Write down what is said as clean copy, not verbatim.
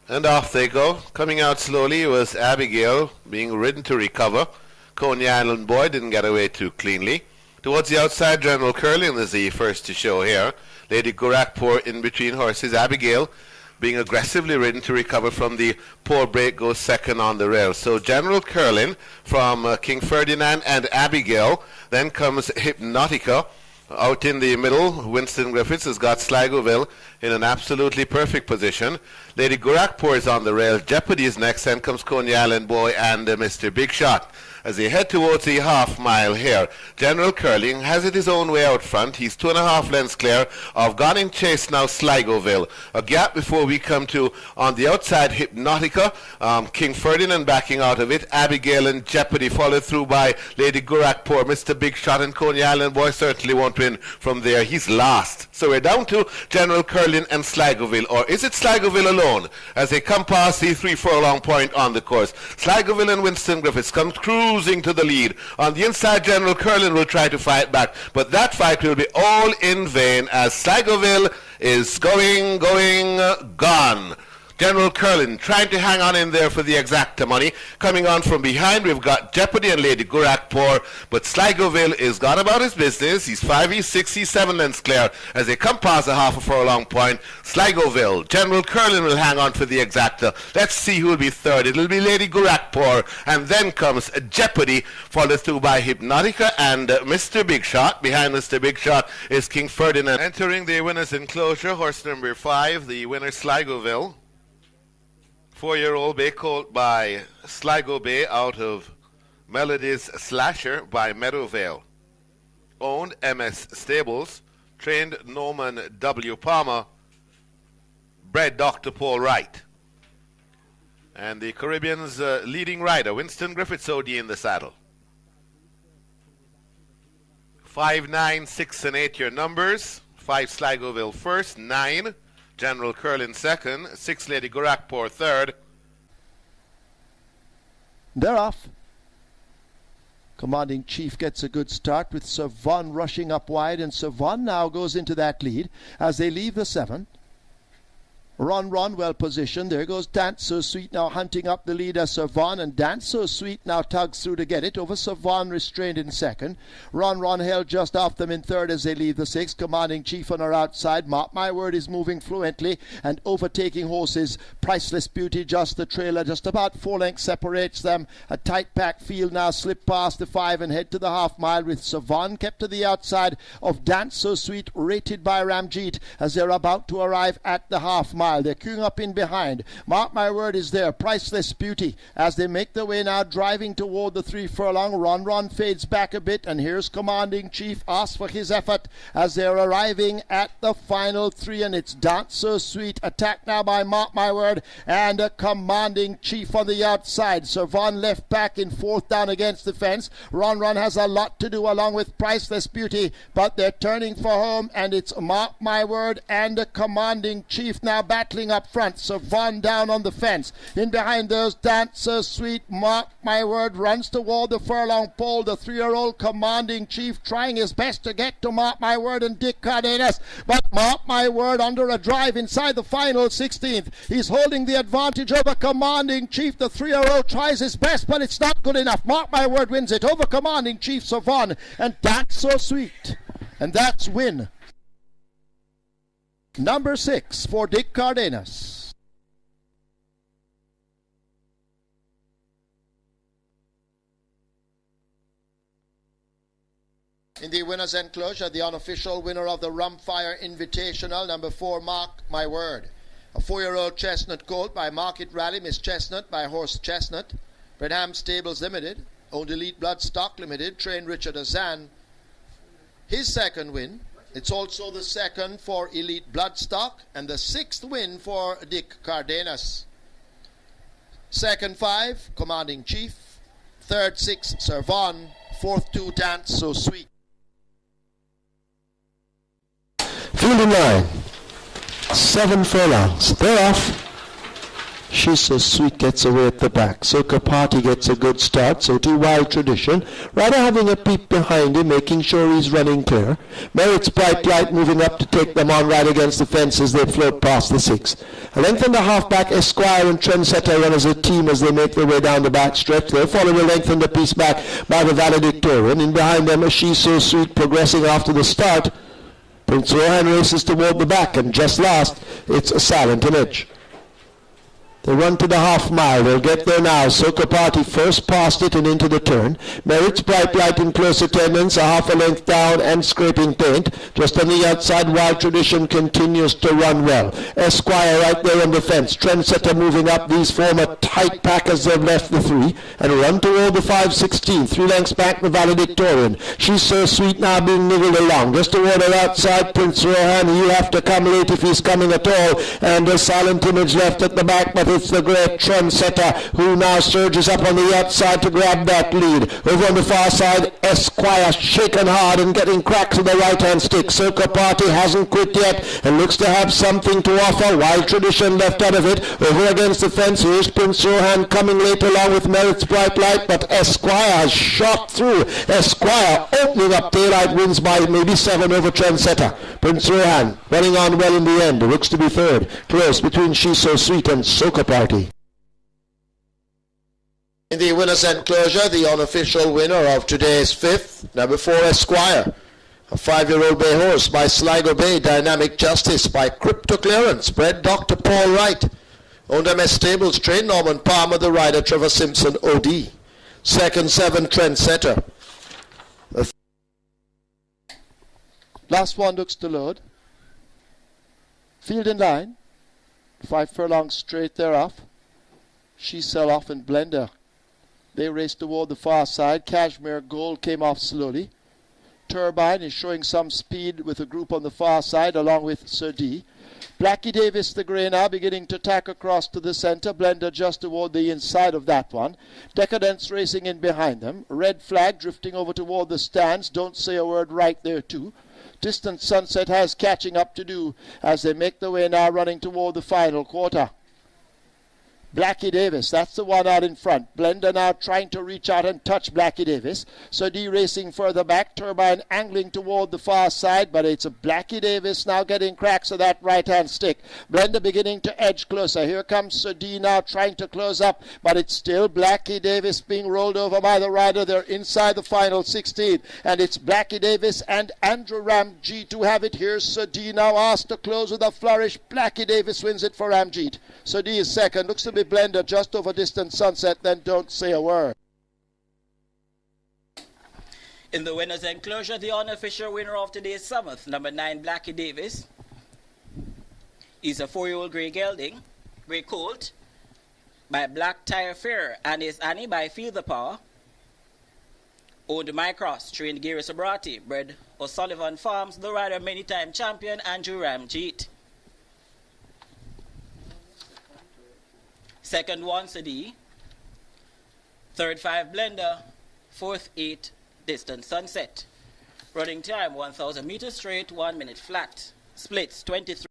And off they go. Coming out slowly was Abigail, being ridden to recover. Coney Island Boy didn't get away too cleanly. Towards the outside, General Curling is the first to show here. Lady Gorakhpur in between horses. Abigail being aggressively ridden to recover from the poor break, goes second on the rail. So General Curling from King Ferdinand and Abigail. Then comes Hypnotica. Out in the middle, Winston Griffiths has got Sligoville in an absolutely perfect position. Lady Gorakhpur is on the rail. Jeopardy is next, then comes Coney Island Boy and Mr. Big Shot. As they head towards the half mile here, General Curling has it his own way out front. He's 2.5 lengths clear of Gone in Chase now Sligoville. A gap before we come to, on the outside, Hypnotica. King Ferdinand backing out of it. Abigail and Jeopardy followed through by Lady Gorakhpur. Mr. Big Shot and Coney Island Boy certainly won't win from there. He's last. So we're down to General Curling and Sligoville. Or is it Sligoville alone as they come past the 3 furlong point on the course? Sligoville and Winston Griffiths come cruising to the lead. On the inside, General Curling will try to fight back, but that fight will be all in vain as Sligoville is gone. General Curling trying to hang on in there for the exacta money. Coming on from behind, we've got Jeopardy and Lady Gorakhpur, but Sligoville is gone about his business. He's 5, he's 6, he's 7 lengths clear as they come past the half a furlong point. Sligoville, General Curling will hang on for the exacta. Let's see who will be third. It'll be Lady Gorakhpur, and then comes Jeopardy, followed through by Hypnotica and Mr. Big Shot. Behind Mr. Big Shot is King Ferdinand. Entering the winner's enclosure, horse number 5, the winner Sligoville. 4-year-old bay colt by Sligo Bay out of Melody's Slasher by Meadowvale. Owned MS Stables. Trained Norman W. Palmer. Bred Dr. Paul Wright. And the Caribbean's leading rider, Winston Griffiths OD in the saddle. 5, 9, 6, and 8 your numbers. 5 Sligoville first, 9 General Curling second, 6 Lady Gorakhpur third. They're off. Commanding Chief gets a good start with Sir Von rushing up wide, and Sir Von now goes into that lead as they leave the 7. Run, well positioned. There goes Dance So Sweet now hunting up the lead as Sir Von, and Dance So Sweet now tugs through to get it over Sir Von, restrained in second. Run held just off them in third as they leave the 6. Commanding Chief on her outside. Mark My Word is moving fluently and overtaking horses. Priceless Beauty just the trailer, just about 4 lengths separates them. A tight packed field now slip past the 5 and head to the half mile with Sir Von kept to the outside of Dance So Sweet, rated by Ramjeet as they're about to arrive at the half mile. They're queuing up in behind. Mark My Word is there. Priceless Beauty as they make their way now driving toward the 3 furlong. Run fades back a bit, and here's Commanding Chief asks for his effort as they're arriving at the final 3, and it's Dance So Sweet attacked now by Mark My Word and a Commanding Chief on the outside. Sir Von left back in 4th down against the fence. Run has a lot to do along with Priceless Beauty, but they're turning for home, and it's Mark My Word and a Commanding Chief now battling up front. So Von down on the fence. In behind those, Dance So Sweet. Mark My Word runs toward the furlong pole. The 3-year-old Commanding Chief trying his best to get to Mark My Word and Dick Cardenas, but Mark My Word under a drive inside the final 16th. He's holding the advantage over Commanding Chief. The 3-year-old tries his best, but it's not good enough. Mark My Word wins it over Commanding Chief, Sir Von and Dance So Sweet. And that's win number 6 for Dick Cardenas. In the winner's enclosure, the unofficial winner of the Rumfire Invitational, number 4, Mark My Word. A 4-year-old chestnut colt by Market Rally, Miss Chestnut by Horse Chestnut. Brenham Stables Limited, owned Elite Bloodstock Limited, trained Richard Azan. His second win. It's also the second for Elite Bloodstock and the 6th win for Dick Cardenas. Second 5, Commanding Chief. Third 6, Sir Von. Fourth 2, Dance So Sweet. Field in line. 7 furlongs. They're off. She's So Sweet gets away at the back. Soca Party gets a good start, so too Wild Tradition. Ryder having a peep behind him, making sure he's running clear. Merit's Bright Light moving up to take them on right against the fence as they float past the 6. A length and a half back, Esquire and Trendsetter run as a team as they make their way down the back stretch. They'll follow a length and a piece back by the Valedictorian. In behind them, She's So Sweet progressing after the start. Prince Rohan races toward the back, and just last, it's a Silent Image. They run to the half mile. They'll get there now. Soca Party first past it and into the turn. Merit's Bright Light in close attendance, a half a length down and scraping paint. Just on the outside, Wild Tradition continues to run well. Esquire right there on the fence. Trendsetter moving up. These form a tight pack as they've left the 3 and run toward the 5:16. 3 lengths back the Valedictorian. She's So Sweet now being niggled along. Just toward her outside, Prince Rohan. He'll have to come late if he's coming at all. And a Silent Image left at the back, but it's the great Trendsetter who now surges up on the outside to grab that lead. Over on the far side, Esquire shaken hard and getting cracks with the right-hand stick. Soca Party hasn't quit yet and looks to have something to offer. Wild Tradition left out of it. Over against the fence, here's Prince Rohan coming late along with Merit's Bright Light, but Esquire has shot through. Esquire opening up daylight, wins by maybe 7 over Trendsetter. Prince Rohan running on well in the end. Looks to be third. Close between She's So Sweet and Soca Party. In the winner's enclosure, the unofficial winner of today's 5th, number 4 Esquire. A 5-year-old bay horse by Sligo Bay, Dynamic Justice by Crypto Clearance, bred Dr. Paul Wright. Owned MS Stables, trained Norman Palmer, the rider Trevor Simpson, OD. Second, 7 Trendsetter. Last one looks to load. Field in line. 5 furlongs straight thereof. She sell off and Blender. They race toward the far side. Cashmere Gold came off slowly. Turbine is showing some speed with a group on the far side along with Sir D. Blackie Davis, the grey now, beginning to tack across to the centre. Blender just toward the inside of that one. Decadence racing in behind them. Red Flag drifting over toward the stands. Don't Say a Word right there too. Distant Sunset has catching up to do as they make their way now running toward the final quarter. Blackie Davis, that's the one out in front. Blender now trying to reach out and touch Blackie Davis. So D racing further back. Turbine angling toward the far side, but it's a Blackie Davis now getting cracks of that right-hand stick. Blender beginning to edge closer. Here comes Sir D now trying to close up, but it's still Blackie Davis being rolled over by the rider. They're inside the final 16, and it's Blackie Davis and Andrew Ramjeet to have it. Here's Sir D now asked to close with a flourish. Blackie Davis wins it for Ramjeet. Sir D is second. Looks to be Blender just over Distant Sunset, then Don't Say a Word. In the winner's enclosure, the unofficial winner of today's 7th, number 9 Blackie Davis, is a 4-year-old grey gelding, grey colt, by Black Tire Fair, and is Annie by Feel the Power. Owned My Cross, trained Gary Sobrati, bred O'Sullivan Farms, the rider many-time champion Andrew Ramjeet. Second 1 CD, third 5 Blender, fourth 8 Distant Sunset. Running time 1,000 meters straight, 1 minute flat. Splits 23.